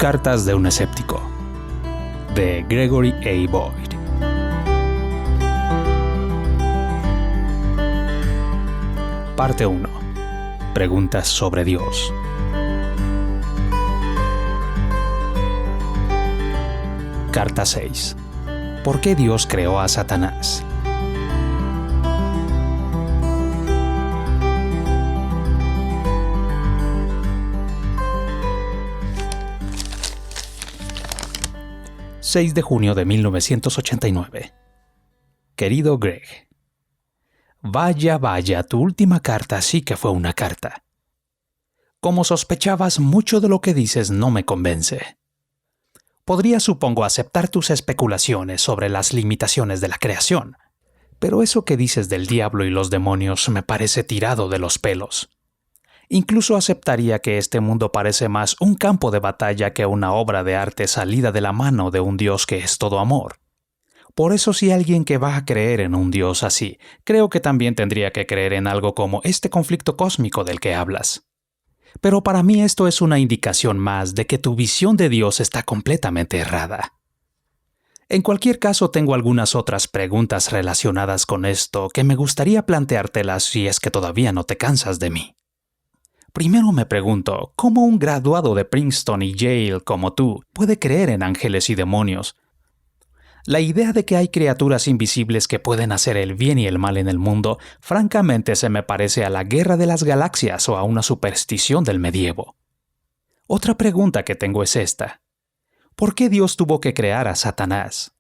Cartas de un escéptico, de Gregory A. Boyd. Parte 1. Preguntas sobre Dios. Carta 6. ¿Por qué Dios creó a Satanás? ...6 de junio de 1989. Querido Greg. Vaya, tu última carta sí que fue una carta. Como sospechabas, mucho de lo que dices no me convence. Podría, supongo, aceptar tus especulaciones sobre las limitaciones de la creación, pero eso que dices del diablo y los demonios me parece tirado de los pelos. Incluso aceptaría que este mundo parece más un campo de batalla que una obra de arte salida de la mano de un Dios que es todo amor. Por eso, si alguien que va a creer en un Dios así, creo que también tendría que creer en algo como este conflicto cósmico del que hablas. Pero para mí esto es una indicación más de que tu visión de Dios está completamente errada. En cualquier caso, tengo algunas otras preguntas relacionadas con esto que me gustaría planteártelas si es que todavía no te cansas de mí. Primero me pregunto, ¿cómo un graduado de Princeton y Yale como tú puede creer en ángeles y demonios? La idea de que hay criaturas invisibles que pueden hacer el bien y el mal en el mundo, francamente se me parece a la guerra de las galaxias o a una superstición del medievo. Otra pregunta que tengo es esta. ¿Por qué Dios tuvo que crear a Satanás?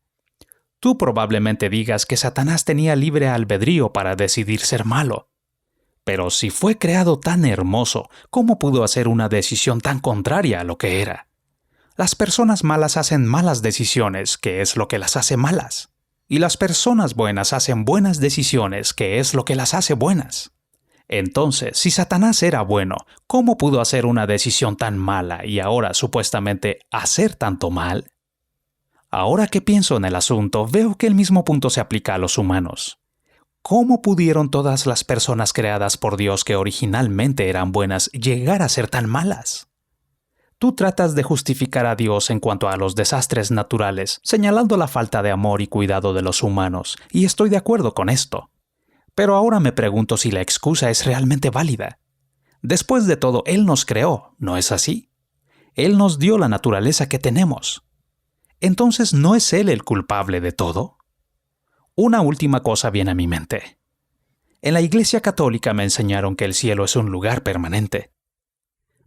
Tú probablemente digas que Satanás tenía libre albedrío para decidir ser malo. Pero si fue creado tan hermoso, ¿cómo pudo hacer una decisión tan contraria a lo que era? Las personas malas hacen malas decisiones, que es lo que las hace malas. Y las personas buenas hacen buenas decisiones, que es lo que las hace buenas. Entonces, si Satanás era bueno, ¿cómo pudo hacer una decisión tan mala y ahora supuestamente hacer tanto mal? Ahora que pienso en el asunto, veo que el mismo punto se aplica a los humanos. ¿Cómo pudieron todas las personas creadas por Dios que originalmente eran buenas llegar a ser tan malas? Tú tratas de justificar a Dios en cuanto a los desastres naturales, señalando la falta de amor y cuidado de los humanos, y estoy de acuerdo con esto. Pero ahora me pregunto si la excusa es realmente válida. Después de todo, Él nos creó, ¿no es así? Él nos dio la naturaleza que tenemos. Entonces, ¿no es Él el culpable de todo? Una última cosa viene a mi mente. En la Iglesia Católica me enseñaron que el cielo es un lugar permanente.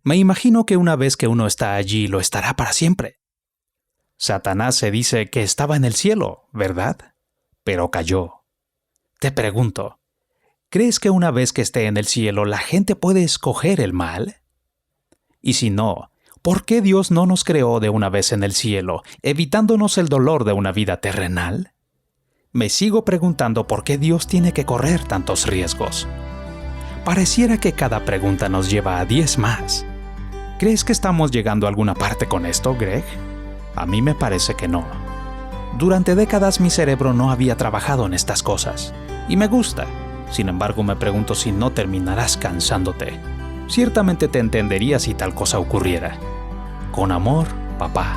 Me imagino que una vez que uno está allí, lo estará para siempre. Satanás se dice que estaba en el cielo, ¿verdad? Pero cayó. Te pregunto, ¿crees que una vez que esté en el cielo, la gente puede escoger el mal? Y si no, ¿por qué Dios no nos creó de una vez en el cielo, evitándonos el dolor de una vida terrenal? Me sigo preguntando por qué Dios tiene que correr tantos riesgos. Pareciera que cada pregunta nos lleva a 10 más. ¿Crees que estamos llegando a alguna parte con esto, Greg? A mí me parece que no. Durante décadas mi cerebro no había trabajado en estas cosas. Y me gusta. Sin embargo, me pregunto si no terminarás cansándote. Ciertamente te entendería si tal cosa ocurriera. Con amor, papá.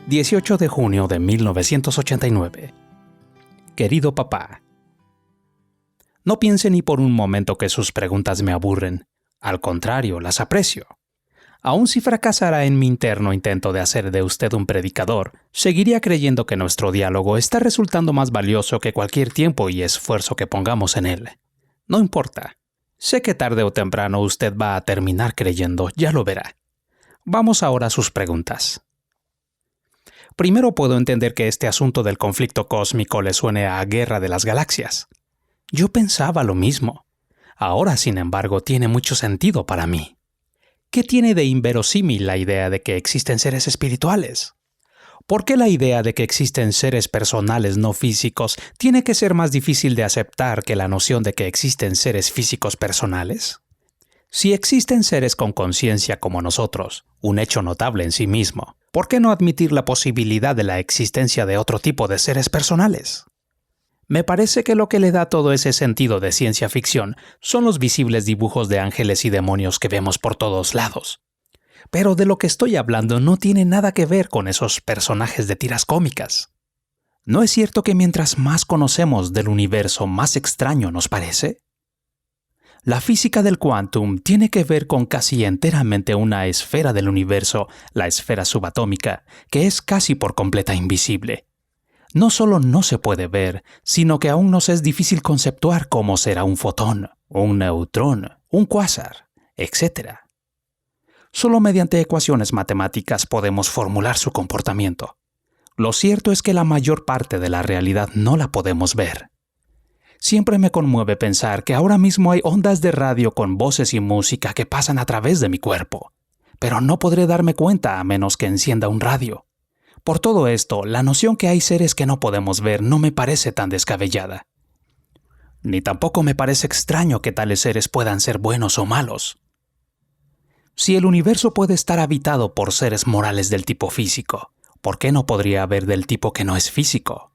...18 de junio de 1989. Querido papá. No piense ni por un momento que sus preguntas me aburren. Al contrario, las aprecio. Aun si fracasara en mi interno intento de hacer de usted un predicador, seguiría creyendo que nuestro diálogo está resultando más valioso que cualquier tiempo y esfuerzo que pongamos en él. No importa. Sé que tarde o temprano usted va a terminar creyendo, ya lo verá. Vamos ahora a sus preguntas. Primero puedo entender que este asunto del conflicto cósmico le suene a guerra de las galaxias. Yo pensaba lo mismo. Ahora, sin embargo, tiene mucho sentido para mí. ¿Qué tiene de inverosímil la idea de que existen seres espirituales? ¿Por qué la idea de que existen seres personales no físicos tiene que ser más difícil de aceptar que la noción de que existen seres físicos personales? Si existen seres con conciencia como nosotros, un hecho notable en sí mismo, ¿por qué no admitir la posibilidad de la existencia de otro tipo de seres personales? Me parece que lo que le da todo ese sentido de ciencia ficción son los visibles dibujos de ángeles y demonios que vemos por todos lados. Pero de lo que estoy hablando no tiene nada que ver con esos personajes de tiras cómicas. ¿No es cierto que mientras más conocemos del universo, más extraño nos parece? La física del quantum tiene que ver con casi enteramente una esfera del universo, la esfera subatómica, que es casi por completa invisible. No solo no se puede ver, sino que aún nos es difícil conceptuar cómo será un fotón, un neutrón, un cuásar, etc. Solo mediante ecuaciones matemáticas podemos formular su comportamiento. Lo cierto es que la mayor parte de la realidad no la podemos ver. Siempre me conmueve pensar que ahora mismo hay ondas de radio con voces y música que pasan a través de mi cuerpo, pero no podré darme cuenta a menos que encienda un radio. Por todo esto, la noción que hay seres que no podemos ver no me parece tan descabellada. Ni tampoco me parece extraño que tales seres puedan ser buenos o malos. Si el universo puede estar habitado por seres morales del tipo físico, ¿por qué no podría haber del tipo que no es físico?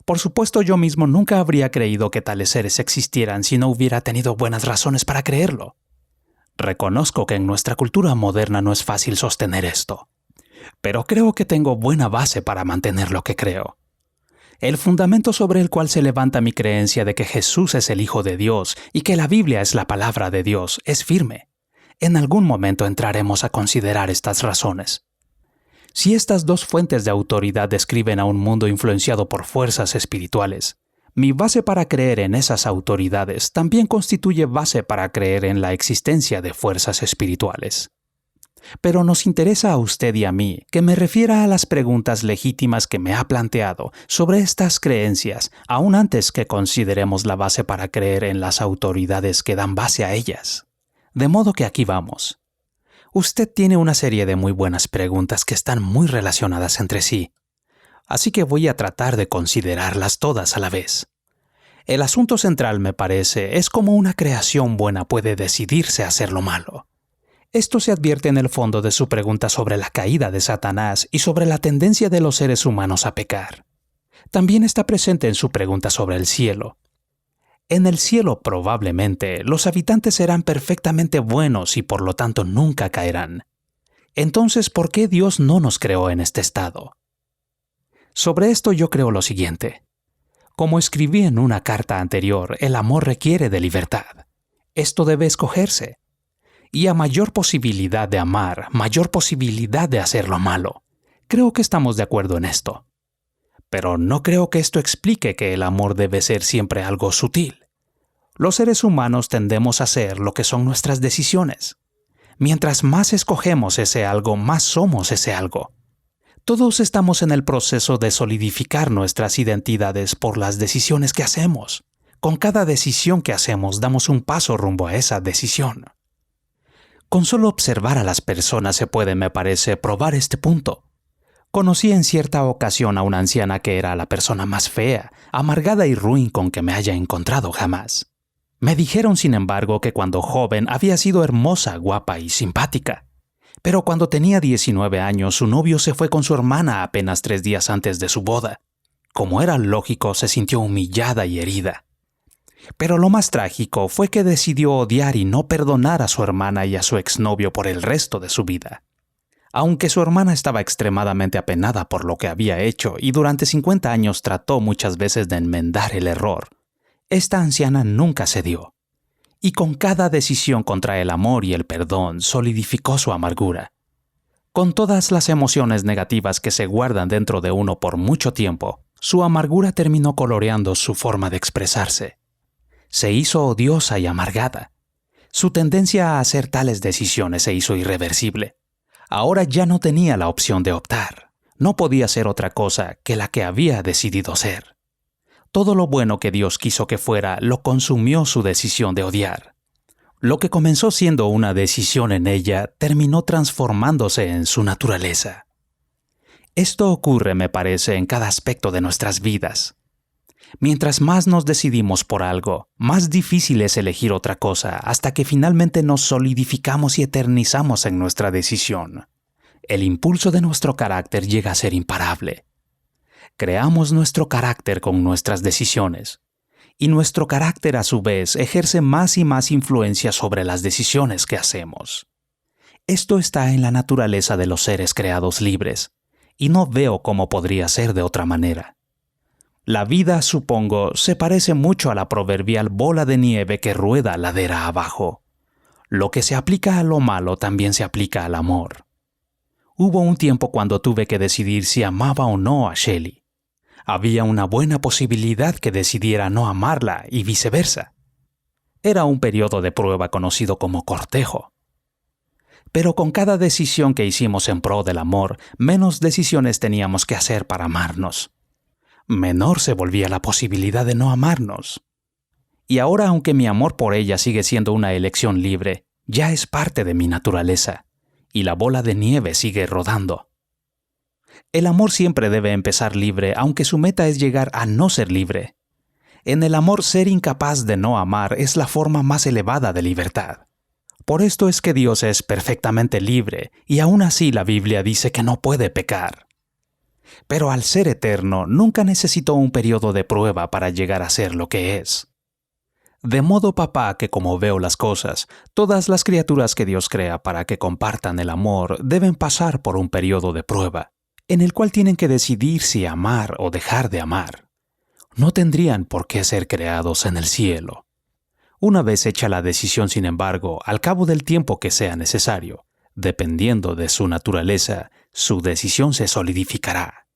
Por supuesto, yo mismo nunca habría creído que tales seres existieran si no hubiera tenido buenas razones para creerlo. Reconozco que en nuestra cultura moderna no es fácil sostener esto, pero creo que tengo buena base para mantener lo que creo. El fundamento sobre el cual se levanta mi creencia de que Jesús es el Hijo de Dios y que la Biblia es la palabra de Dios es firme. En algún momento entraremos a considerar estas razones. Si estas dos fuentes de autoridad describen a un mundo influenciado por fuerzas espirituales, mi base para creer en esas autoridades también constituye base para creer en la existencia de fuerzas espirituales. Pero nos interesa a usted y a mí que me refiera a las preguntas legítimas que me ha planteado sobre estas creencias, aún antes que consideremos la base para creer en las autoridades que dan base a ellas. De modo que aquí vamos. Usted tiene una serie de muy buenas preguntas que están muy relacionadas entre sí, así que voy a tratar de considerarlas todas a la vez. El asunto central, me parece, es cómo una creación buena puede decidirse a hacer lo malo. Esto se advierte en el fondo de su pregunta sobre la caída de Satanás y sobre la tendencia de los seres humanos a pecar. También está presente en su pregunta sobre el cielo. En el cielo, probablemente, los habitantes serán perfectamente buenos y por lo tanto nunca caerán. Entonces, ¿por qué Dios no nos creó en este estado? Sobre esto yo creo lo siguiente. Como escribí en una carta anterior, el amor requiere de libertad. Esto debe escogerse. Y a mayor posibilidad de amar, mayor posibilidad de hacer lo malo. Creo que estamos de acuerdo en esto. Pero no creo que esto explique que el amor debe ser siempre algo sutil. Los seres humanos tendemos a hacer lo que son nuestras decisiones. Mientras más escogemos ese algo, más somos ese algo. Todos estamos en el proceso de solidificar nuestras identidades por las decisiones que hacemos. Con cada decisión que hacemos, damos un paso rumbo a esa decisión. Con solo observar a las personas se puede, me parece, probar este punto. Conocí en cierta ocasión a una anciana que era la persona más fea, amargada y ruin con que me haya encontrado jamás. Me dijeron, sin embargo, que cuando joven había sido hermosa, guapa y simpática. Pero cuando tenía 19 años, su novio se fue con su hermana apenas 3 días antes de su boda. Como era lógico, se sintió humillada y herida. Pero lo más trágico fue que decidió odiar y no perdonar a su hermana y a su exnovio por el resto de su vida. Aunque su hermana estaba extremadamente apenada por lo que había hecho y durante 50 años trató muchas veces de enmendar el error, esta anciana nunca cedió. Y con cada decisión contra el amor y el perdón solidificó su amargura. Con todas las emociones negativas que se guardan dentro de uno por mucho tiempo, su amargura terminó coloreando su forma de expresarse. Se hizo odiosa y amargada. Su tendencia a hacer tales decisiones se hizo irreversible. Ahora ya no tenía la opción de optar. No podía ser otra cosa que la que había decidido ser. Todo lo bueno que Dios quiso que fuera lo consumió su decisión de odiar. Lo que comenzó siendo una decisión en ella terminó transformándose en su naturaleza. Esto ocurre, me parece, en cada aspecto de nuestras vidas. Mientras más nos decidimos por algo, más difícil es elegir otra cosa hasta que finalmente nos solidificamos y eternizamos en nuestra decisión. El impulso de nuestro carácter llega a ser imparable. Creamos nuestro carácter con nuestras decisiones, y nuestro carácter a su vez ejerce más y más influencia sobre las decisiones que hacemos. Esto está en la naturaleza de los seres creados libres, y no veo cómo podría ser de otra manera. La vida, supongo, se parece mucho a la proverbial bola de nieve que rueda ladera abajo. Lo que se aplica a lo malo también se aplica al amor. Hubo un tiempo cuando tuve que decidir si amaba o no a Shelley. Había una buena posibilidad que decidiera no amarla y viceversa. Era un periodo de prueba conocido como cortejo. Pero con cada decisión que hicimos en pro del amor, menos decisiones teníamos que hacer para amarnos. Menor se volvía la posibilidad de no amarnos. Y ahora, aunque mi amor por ella sigue siendo una elección libre, ya es parte de mi naturaleza, y la bola de nieve sigue rodando. El amor siempre debe empezar libre, aunque su meta es llegar a no ser libre. En el amor, ser incapaz de no amar es la forma más elevada de libertad. Por esto es que Dios es perfectamente libre, y aún así la Biblia dice que no puede pecar. Pero al ser eterno, nunca necesitó un periodo de prueba para llegar a ser lo que es. De modo, papá, que como veo las cosas, todas las criaturas que Dios crea para que compartan el amor deben pasar por un periodo de prueba, en el cual tienen que decidir si amar o dejar de amar. No tendrían por qué ser creados en el cielo. Una vez hecha la decisión, sin embargo, al cabo del tiempo que sea necesario, dependiendo de su naturaleza, su decisión se solidificará.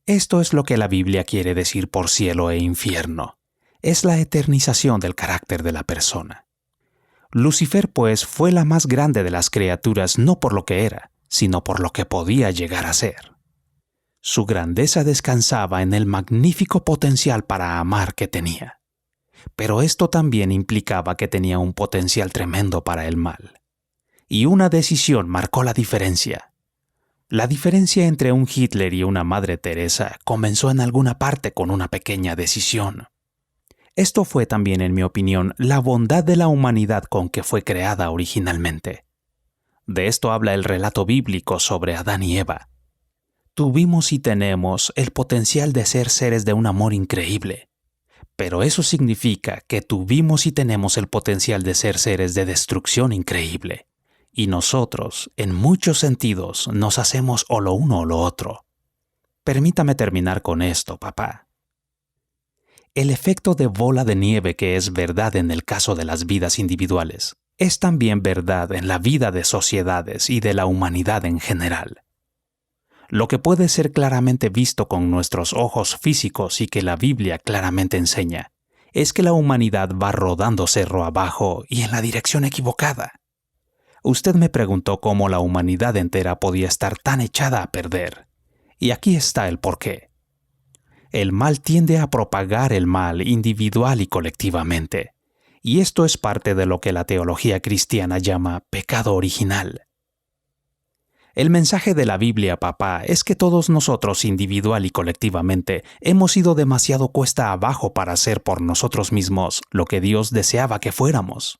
Esto es lo que la Biblia quiere decir por cielo e infierno. Es la eternización del carácter de la persona. Lucifer, pues, fue la más grande de las criaturas no por lo que era, sino por lo que podía llegar a ser. Su grandeza descansaba en el magnífico potencial para amar que tenía. Pero esto también implicaba que tenía un potencial tremendo para el mal. Y una decisión marcó la diferencia. La diferencia entre un Hitler y una Madre Teresa comenzó en alguna parte con una pequeña decisión. Esto fue también, en mi opinión, la bondad de la humanidad con que fue creada originalmente. De esto habla el relato bíblico sobre Adán y Eva. Tuvimos y tenemos el potencial de ser seres de un amor increíble. Pero eso significa que tuvimos y tenemos el potencial de ser seres de destrucción increíble. Y nosotros, en muchos sentidos, nos hacemos o lo uno o lo otro. Permítame terminar con esto, papá. El efecto de bola de nieve que es verdad en el caso de las vidas individuales, es también verdad en la vida de sociedades y de la humanidad en general. Lo que puede ser claramente visto con nuestros ojos físicos y que la Biblia claramente enseña, es que la humanidad va rodando cerro abajo y en la dirección equivocada. Usted me preguntó cómo la humanidad entera podía estar tan echada a perder. Y aquí está el porqué. El mal tiende a propagar el mal individual y colectivamente. Y esto es parte de lo que la teología cristiana llama pecado original. El mensaje de la Biblia, papá, es que todos nosotros individual y colectivamente hemos ido demasiado cuesta abajo para hacer por nosotros mismos lo que Dios deseaba que fuéramos.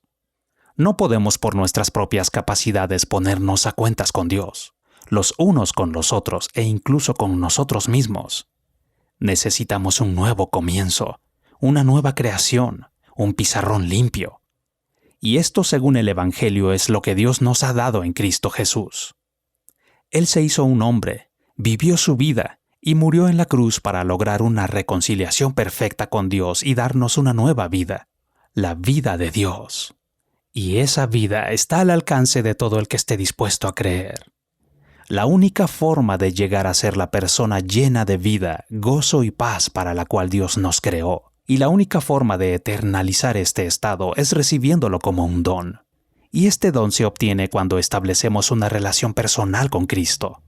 No podemos por nuestras propias capacidades ponernos a cuentas con Dios, los unos con los otros e incluso con nosotros mismos. Necesitamos un nuevo comienzo, una nueva creación, un pizarrón limpio. Y esto, según el Evangelio, es lo que Dios nos ha dado en Cristo Jesús. Él se hizo un hombre, vivió su vida y murió en la cruz para lograr una reconciliación perfecta con Dios y darnos una nueva vida, la vida de Dios. Y esa vida está al alcance de todo el que esté dispuesto a creer. La única forma de llegar a ser la persona llena de vida, gozo y paz para la cual Dios nos creó, y la única forma de eternalizar este estado es recibiéndolo como un don. Y este don se obtiene cuando establecemos una relación personal con Cristo.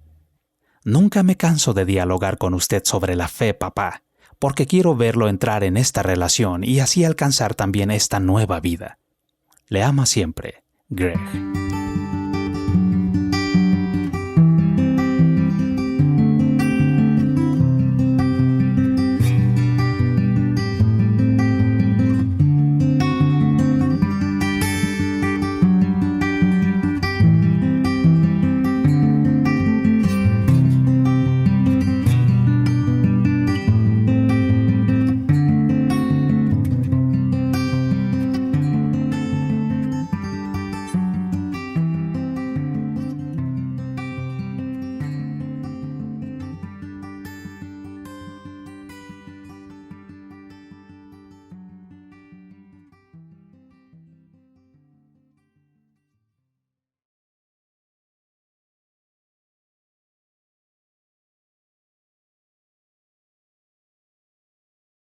Nunca me canso de dialogar con usted sobre la fe, papá, porque quiero verlo entrar en esta relación y así alcanzar también esta nueva vida. Le ama siempre, Greg.